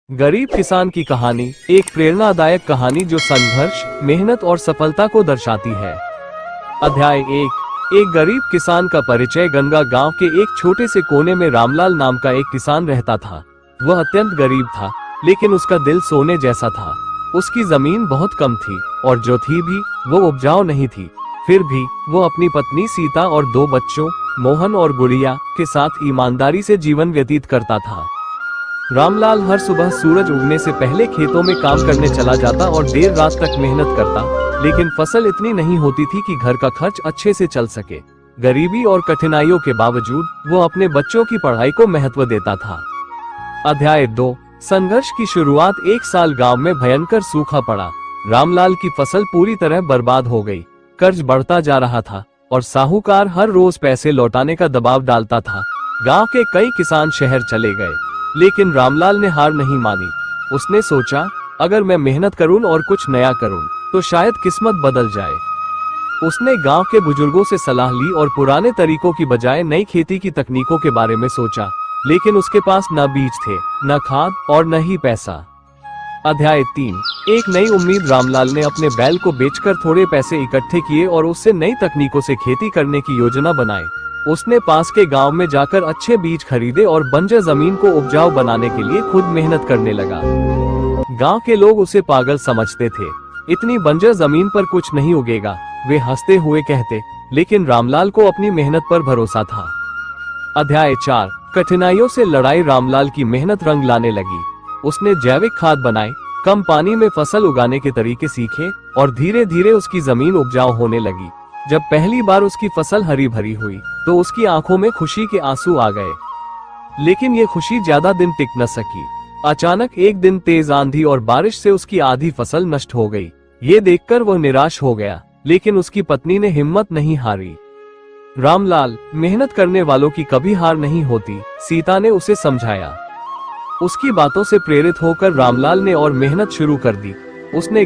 गरीब किसान की कहानी एक प्रेरणादायक कहानी जो संघर्ष, मेहनत और सफलता को दर्शाती है। अध्याय एक गरीब किसान का परिचय। गंगा गांव के एक छोटे से कोने में रामलाल नाम का एक किसान रहता था। वह अत्यंत गरीब था, लेकिन उसका दिल सोने जैसा था। उसकी जमीन बहुत कम थी और जो थी भी वो उपजाऊ नहीं थी। फिर भी वो अपनी पत्नी सीता और 2 बच्चों मोहन और गुड़िया के साथ ईमानदारी से जीवन व्यतीत करता था। रामलाल हर सुबह सूरज उगने से पहले खेतों में काम करने चला जाता और देर रात तक मेहनत करता, लेकिन फसल इतनी नहीं होती थी कि घर का खर्च अच्छे से चल सके। गरीबी और कठिनाइयों के बावजूद वो अपने बच्चों की पढ़ाई को महत्व देता था। अध्याय 2 संघर्ष की शुरुआत। एक साल गांव में भयंकर सूखा पड़ा। रामलाल की फसल पूरी तरह बर्बाद हो गई। कर्ज बढ़ता जा रहा था और साहूकार हर रोज पैसे लौटाने का दबाव डालता था। गांव के कई किसान शहर चले गए, लेकिन रामलाल ने हार नहीं मानी। उसने सोचा, अगर मैं मेहनत करूं और कुछ नया करूं, तो शायद किस्मत बदल जाए। उसने गांव के बुजुर्गों से सलाह ली और पुराने तरीकों की बजाय नई खेती की तकनीकों के बारे में सोचा, लेकिन उसके पास न बीज थे, न खाद और न ही पैसा। अध्याय 3 एक नई उम्मीद। रामलाल ने अपने बैल को बेचकर थोड़े पैसे इकट्ठे किए और उससे नई तकनीकों से खेती करने की योजना बनाई। उसने पास के गांव में जाकर अच्छे बीज खरीदे और बंजर जमीन को उपजाऊ बनाने के लिए खुद मेहनत करने लगा। गांव के लोग उसे पागल समझते थे। इतनी बंजर जमीन पर कुछ नहीं उगेगा, वे हंसते हुए कहते, लेकिन रामलाल को अपनी मेहनत पर भरोसा था। अध्याय 4 कठिनाइयों से लड़ाई। रामलाल की मेहनत रंग लाने लगी। उसने जैविक खाद बनाए, कम पानी में फसल उगाने के तरीके सीखे और धीरे धीरे उसकी जमीन उपजाऊ होने लगी। जब पहली बार उसकी फसल हरी भरी हुई, तो उसकी आंखों में खुशी के आंसू आ गए। लेकिन ये खुशी ज्यादा दिन टिक न सकी। अचानक एक दिन तेज आंधी और बारिश से उसकी आधी फसल नष्ट हो गई। ये देखकर वह निराश हो गया, लेकिन उसकी पत्नी ने हिम्मत नहीं हारी। रामलाल, मेहनत करने वालों की कभी हार नहीं होती, सीता ने उसे समझाया। उसकी बातों से प्रेरित होकर रामलाल ने और मेहनत शुरू कर दी। उसने